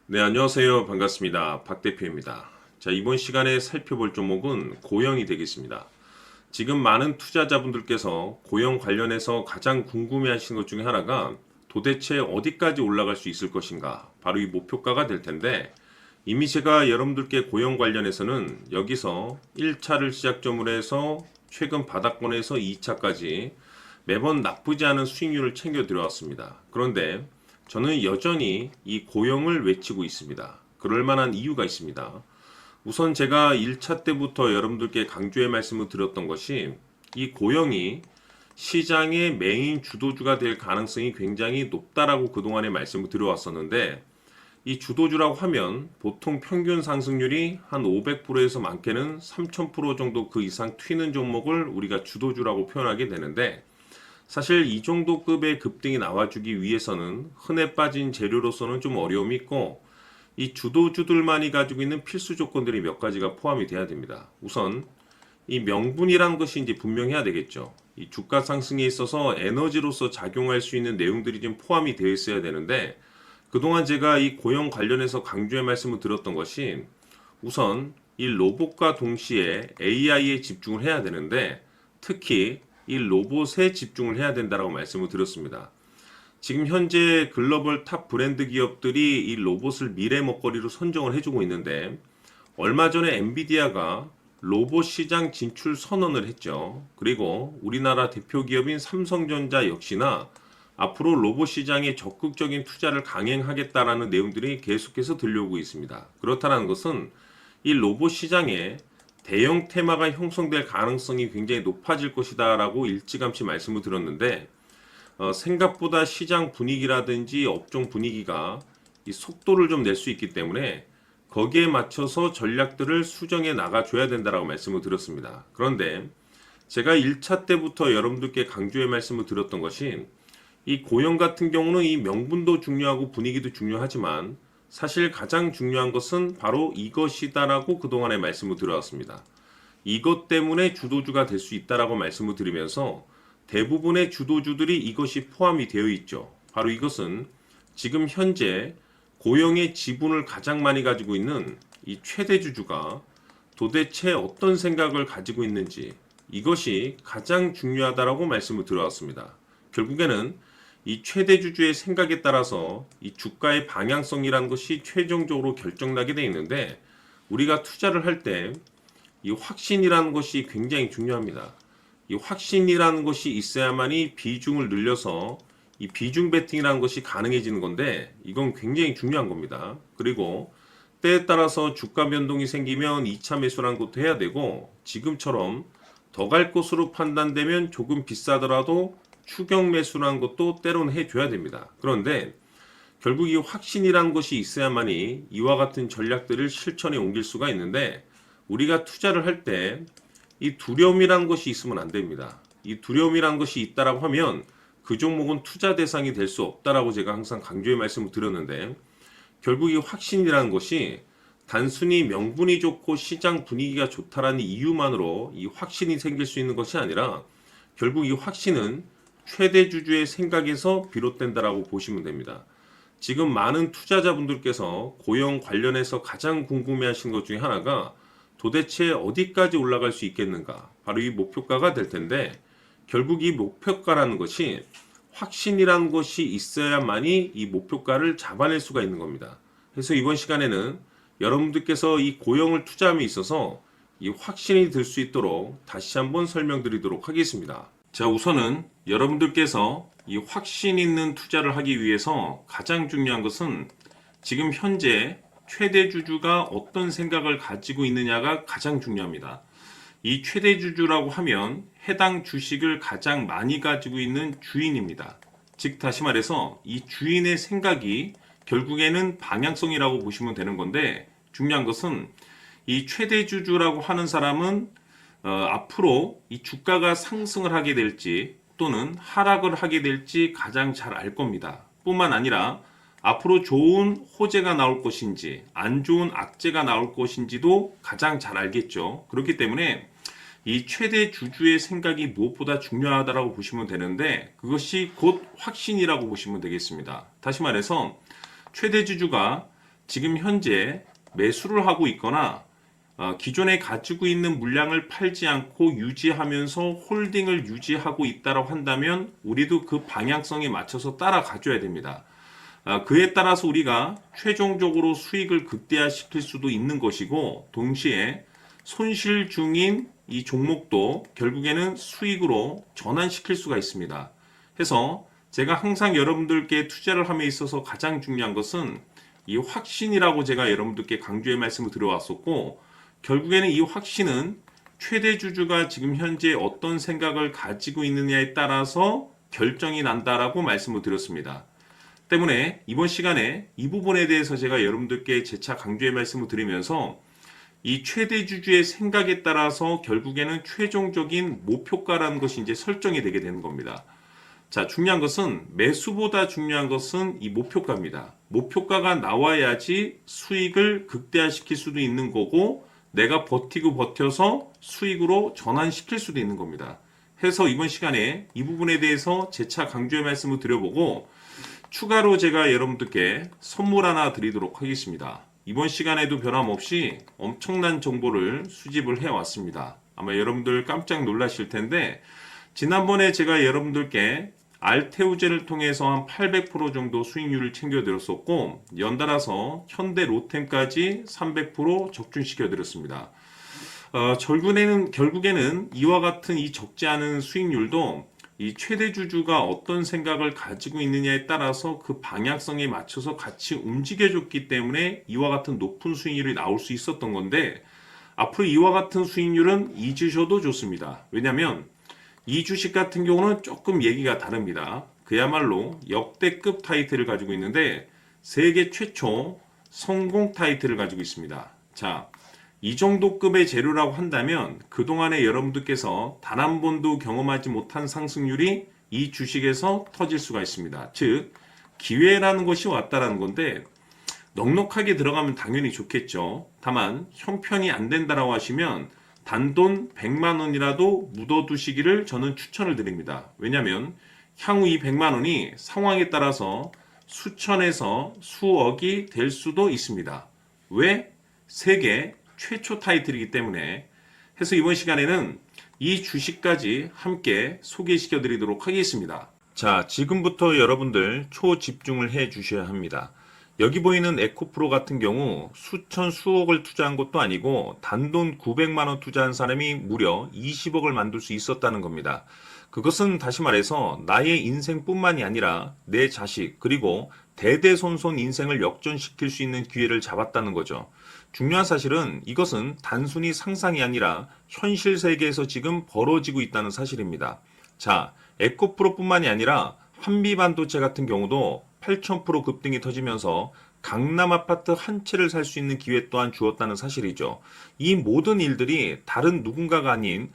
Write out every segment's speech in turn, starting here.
네, 안녕하세요. 반갑습니다. 박 대표입니다. 자, 이번 시간에 살펴볼 종목은 고영이 되겠습니다. 지금 많은 투자자분들께서 고영 관련해서 가장 궁금해하시는 것 중에 하나가 도대체 어디까지 올라갈 수 있을 것인가? 바로 이 목표가가 될 텐데, 이미 제가 여러분들께 고영 관련해서는 여기서 1차를 시작점으로 해서 최근 바닥권에서 2차까지 매번 나쁘지 않은 수익률을 챙겨 들어왔습니다. 그런데 저는 여전히 이 고영을 외치고 있습니다. 그럴 만한 이유가 있습니다. 우선 제가 1차 때부터 여러분들께 강조의 말씀을 드렸던 것이 이 고영이 시장의 메인 주도주가 될 가능성이 굉장히 높다라고 그동안에 말씀을 드려왔었는데, 이 주도주라고 하면 보통 평균 상승률이 한 500%에서 많게는 3000% 정도 그 이상 튀는 종목을 우리가 주도주라고 표현하게 되는데, 사실 이 정도 급의 급등이 나와주기 위해서는 흔해 빠진 재료로서는 좀 어려움이 있고, 이 주도주들만이 가지고 있는 필수 조건들이 몇 가지가 포함이 돼야 됩니다. 우선 이 명분이라는 것이 이제 분명해야 되겠죠. 이 주가 상승에 있어서 에너지로서 작용할 수 있는 내용들이 좀 포함이 되어 있어야 되는데, 그동안 제가 이 고용 관련해서 강조의 말씀을 드렸던 것이 우선 이 로봇과 동시에 AI에 집중을 해야 되는데, 특히 이 로봇에 집중을 해야 된다라고 말씀을 드렸습니다. 지금 현재 글로벌 탑 브랜드 기업들이 이 로봇을 미래 먹거리로 선정을 해주고 있는데, 얼마 전에 엔비디아가 로봇 시장 진출 선언을 했죠. 그리고 우리나라 대표 기업인 삼성전자 역시나 앞으로 로봇 시장에 적극적인 투자를 강행하겠다라는 내용들이 계속해서 들려오고 있습니다. 그렇다는 것은 이 로봇 시장에 대형 테마가 형성될 가능성이 굉장히 높아질 것이다 라고 일찌감치 말씀을 드렸는데, 생각보다 시장 분위기라든지 업종 분위기가 이 속도를 좀 낼 수 있기 때문에 거기에 맞춰서 전략들을 수정해 나가줘야 된다라고 말씀을 드렸습니다. 그런데 제가 1차 때부터 여러분들께 강조의 말씀을 드렸던 것이 이 고용 같은 경우는 이 명분도 중요하고 분위기도 중요하지만 사실 가장 중요한 것은 바로 이것이다라고 그동안에 말씀을 드려왔습니다. 이것 때문에 주도주가 될 수 있다라고 말씀을 드리면서 대부분의 주도주들이 이것이 포함이 되어 있죠. 바로 이것은 지금 현재 고용의 지분을 가장 많이 가지고 있는 이 최대주주가 도대체 어떤 생각을 가지고 있는지, 이것이 가장 중요하다라고 말씀을 드려왔습니다. 결국에는 이 최대주주의 생각에 따라서 이 주가의 방향성이라는 것이 최종적으로 결정나게 되어 있는데, 우리가 투자를 할 때 이 확신이라는 것이 굉장히 중요합니다. 이 확신이라는 것이 있어야만이 비중을 늘려서 이 비중 베팅이라는 것이 가능해지는 건데, 이건 굉장히 중요한 겁니다. 그리고 때에 따라서 주가 변동이 생기면 2차 매수라는 것도 해야 되고, 지금처럼 더 갈 것으로 판단되면 조금 비싸더라도 추격 매수라는 것도 때로는 해줘야 됩니다. 그런데 결국 이 확신이라는 것이 있어야만이 이와 같은 전략들을 실천에 옮길 수가 있는데, 우리가 투자를 할 때 이 두려움이라는 것이 있으면 안 됩니다. 이 두려움이라는 것이 있다라고 하면 그 종목은 투자 대상이 될 수 없다라고 제가 항상 강조의 말씀을 드렸는데, 결국 이 확신이라는 것이 단순히 명분이 좋고 시장 분위기가 좋다라는 이유만으로 이 확신이 생길 수 있는 것이 아니라, 결국 이 확신은 최대 주주의 생각에서 비롯된다라고 보시면 됩니다. 지금 많은 투자자분들께서 고용 관련해서 가장 궁금해하시는 것 중에 하나가 도대체 어디까지 올라갈 수 있겠는가? 바로 이 목표가가 될 텐데, 결국 이 목표가라는 것이 확신이라는 것이 있어야만이 이 목표가를 잡아낼 수가 있는 겁니다. 그래서 이번 시간에는 여러분들께서 이 고용을 투자함에 있어서 이 확신이 들 수 있도록 다시 한번 설명드리도록 하겠습니다. 자, 우선은 여러분들께서 이 확신 있는 투자를 하기 위해서 가장 중요한 것은 지금 현재 최대 주주가 어떤 생각을 가지고 있느냐가 가장 중요합니다. 이 최대 주주라고 하면 해당 주식을 가장 많이 가지고 있는 주인입니다. 즉 다시 말해서 이 주인의 생각이 결국에는 방향성이라고 보시면 되는 건데, 중요한 것은 이 최대 주주라고 하는 사람은 앞으로 이 주가가 상승을 하게 될지 또는 하락을 하게 될지 가장 잘 알 겁니다. 뿐만 아니라 앞으로 좋은 호재가 나올 것인지 안 좋은 악재가 나올 것인지도 가장 잘 알겠죠. 그렇기 때문에 이 최대 주주의 생각이 무엇보다 중요하다고 보시면 되는데, 그것이 곧 확신이라고 보시면 되겠습니다. 다시 말해서 최대 주주가 지금 현재 매수를 하고 있거나 기존에 가지고 있는 물량을 팔지 않고 유지하면서 홀딩을 유지하고 있다고 한다면 우리도 그 방향성에 맞춰서 따라가줘야 됩니다. 그에 따라서 우리가 최종적으로 수익을 극대화시킬 수도 있는 것이고, 동시에 손실 중인 이 종목도 결국에는 수익으로 전환시킬 수가 있습니다. 해서 제가 항상 여러분들께 투자를 함에 있어서 가장 중요한 것은 이 확신이라고 제가 여러분들께 강조의 말씀을 드려왔었고, 결국에는 이 확신은 최대 주주가 지금 현재 어떤 생각을 가지고 있느냐에 따라서 결정이 난다라고 말씀을 드렸습니다. 때문에 이번 시간에 이 부분에 대해서 제가 여러분들께 재차 강조의 말씀을 드리면서 이 최대 주주의 생각에 따라서 결국에는 최종적인 목표가라는 것이 이제 설정이 되게 되는 겁니다. 자, 중요한 것은 매수보다 중요한 것은 이 목표가입니다. 목표가가 나와야지 수익을 극대화시킬 수도 있는 거고, 내가 버티고 버텨서 수익으로 전환시킬 수도 있는 겁니다. 해서 이번 시간에 이 부분에 대해서 재차 강조의 말씀을 드려보고, 추가로 제가 여러분들께 선물 하나 드리도록 하겠습니다. 이번 시간에도 변함없이 엄청난 정보를 수집을 해왔습니다. 아마 여러분들 깜짝 놀라실 텐데, 지난번에 제가 여러분들께 알테우제를 통해서 한 800% 정도 수익률을 챙겨드렸었고, 연달아서 현대 로템까지 300% 적중시켜드렸습니다. 결국에는 이와 같은 이 적지 않은 수익률도 이 최대 주주가 어떤 생각을 가지고 있느냐에 따라서 그 방향성에 맞춰서 같이 움직여줬기 때문에 이와 같은 높은 수익률이 나올 수 있었던 건데, 앞으로 이와 같은 수익률은 잊으셔도 좋습니다. 왜냐하면 이 주식 같은 경우는 조금 얘기가 다릅니다. 그야말로 역대급 타이틀을 가지고 있는데 세계 최초 성공 타이틀을 가지고 있습니다. 자, 이 정도 급의 재료라고 한다면 그동안에 여러분들께서 단 한 번도 경험하지 못한 상승률이 이 주식에서 터질 수가 있습니다. 즉, 기회라는 것이 왔다라는 건데, 넉넉하게 들어가면 당연히 좋겠죠. 다만 형편이 안 된다라고 하시면 단돈 100만 원이라도 묻어두시기를 저는 추천을 드립니다. 왜냐하면 향후 이 100만 원이 상황에 따라서 수천에서 수억이 될 수도 있습니다. 왜? 세계 최초 타이틀이기 때문에. 해서 이번 시간에는 이 주식까지 함께 소개시켜 드리도록 하겠습니다. 자, 지금부터 여러분들 초집중을 해 주셔야 합니다. 여기 보이는 에코프로 같은 경우 수천 수억을 투자한 것도 아니고 단돈 900만 원 투자한 사람이 무려 20억을 만들 수 있었다는 겁니다. 그것은 다시 말해서 나의 인생뿐만이 아니라 내 자식 그리고 대대손손 인생을 역전시킬 수 있는 기회를 잡았다는 거죠. 중요한 사실은 이것은 단순히 상상이 아니라 현실 세계에서 지금 벌어지고 있다는 사실입니다. 자, 에코프로뿐만이 아니라 한미반도체 같은 경우도 8,000% 급등이 터지면서 강남 아파트 한 채를 살 수 있는 기회 또한 주었다는 사실이죠. 이 모든 일들이 다른 누군가가 아닌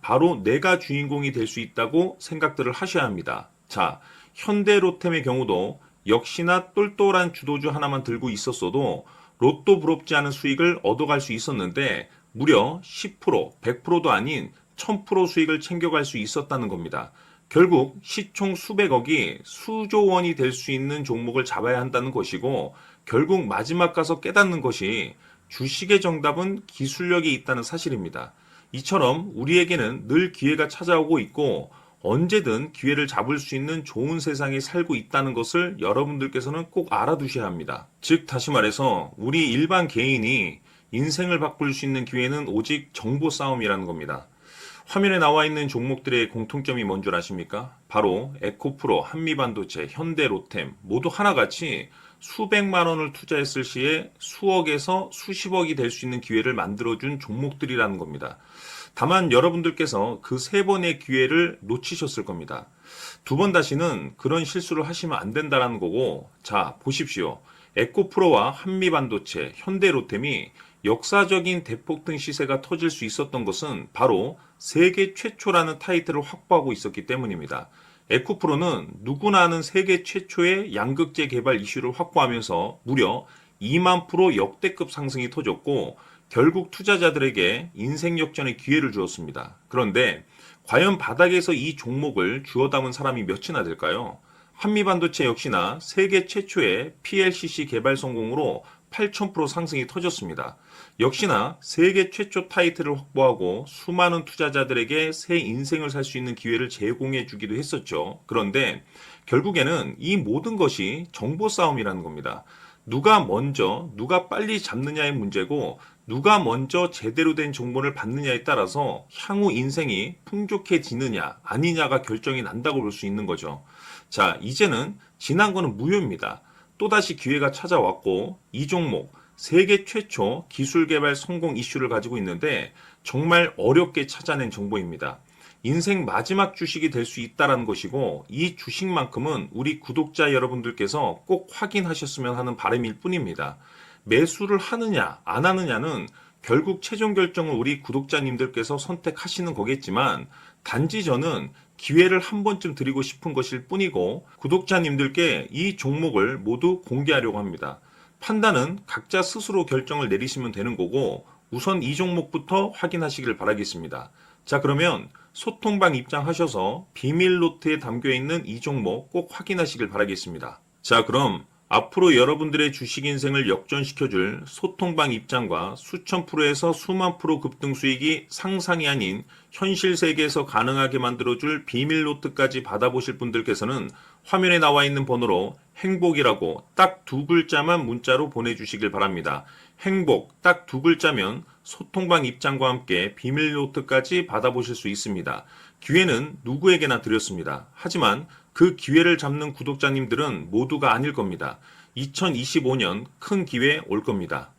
바로 내가 주인공이 될 수 있다고 생각들을 하셔야 합니다. 자, 현대로템의 경우도 역시나 똘똘한 주도주 하나만 들고 있었어도 로또 부럽지 않은 수익을 얻어갈 수 있었는데 무려 10%, 100%도 아닌 1000% 수익을 챙겨갈 수 있었다는 겁니다. 결국 시총 수백억이 수조 원이 될 수 있는 종목을 잡아야 한다는 것이고, 결국 마지막 가서 깨닫는 것이 주식의 정답은 기술력이 있다는 사실입니다. 이처럼 우리에게는 늘 기회가 찾아오고 있고 언제든 기회를 잡을 수 있는 좋은 세상에 살고 있다는 것을 여러분들께서는 꼭 알아두셔야 합니다. 즉 다시 말해서 우리 일반 개인이 인생을 바꿀 수 있는 기회는 오직 정보 싸움이라는 겁니다. 화면에 나와 있는 종목들의 공통점이 뭔 줄 아십니까? 바로 에코프로, 한미반도체, 현대로템 모두 하나같이 수백만 원을 투자했을 시에 수억에서 수십억이 될 수 있는 기회를 만들어준 종목들이라는 겁니다. 다만 여러분들께서 그 세 번의 기회를 놓치셨을 겁니다. 두 번 다시는 그런 실수를 하시면 안 된다는 거고, 자 보십시오. 에코프로와 한미반도체, 현대로템이 역사적인 대폭등 시세가 터질 수 있었던 것은 바로 세계 최초라는 타이틀을 확보하고 있었기 때문입니다. 에코프로는 누구나 아는 세계 최초의 양극재 개발 이슈를 확보하면서 무려 2만 프로 역대급 상승이 터졌고 결국 투자자들에게 인생 역전의 기회를 주었습니다. 그런데 과연 바닥에서 이 종목을 주워 담은 사람이 몇이나 될까요? 한미반도체 역시나 세계 최초의 PLCC 개발 성공으로 8,000% 상승이 터졌습니다. 역시나 세계 최초 타이틀을 확보하고 수많은 투자자들에게 새 인생을 살 수 있는 기회를 제공해 주기도 했었죠. 그런데 결국에는 이 모든 것이 정보 싸움이라는 겁니다. 누가 먼저, 누가 빨리 잡느냐의 문제고, 누가 먼저 제대로 된 정보를 받느냐에 따라서 향후 인생이 풍족해지느냐, 아니냐가 결정이 난다고 볼 수 있는 거죠. 자, 이제는 지난 거는 무효입니다. 또다시 기회가 찾아왔고, 이 종목, 세계 최초 기술 개발 성공 이슈를 가지고 있는데, 정말 어렵게 찾아낸 정보입니다. 인생 마지막 주식이 될 수 있다는 것이고, 이 주식만큼은 우리 구독자 여러분들께서 꼭 확인하셨으면 하는 바람일 뿐입니다. 매수를 하느냐 안 하느냐는 결국 최종 결정을 우리 구독자님들께서 선택하시는 거겠지만, 단지 저는 기회를 한 번쯤 드리고 싶은 것일 뿐이고, 구독자님들께 이 종목을 모두 공개하려고 합니다. 판단은 각자 스스로 결정을 내리시면 되는 거고, 우선 이 종목부터 확인하시길 바라겠습니다. 자, 그러면 소통방 입장하셔서 비밀 노트에 담겨 있는 이 종목 꼭 확인하시길 바라겠습니다. 자, 그럼 앞으로 여러분들의 주식 인생을 역전시켜줄 소통방 입장과 수천 프로에서 수만 프로 급등 수익이 상상이 아닌 현실 세계에서 가능하게 만들어줄 비밀 노트까지 받아보실 분들께서는 화면에 나와 있는 번호로 행복이라고 딱 두 글자만 문자로 보내주시길 바랍니다. 행복 딱 두 글자면 소통방 입장과 함께 비밀 노트까지 받아보실 수 있습니다. 기회는 누구에게나 드렸습니다. 하지만 그 기회를 잡는 구독자님들은 모두가 아닐 겁니다. 2025년 큰 기회 올 겁니다.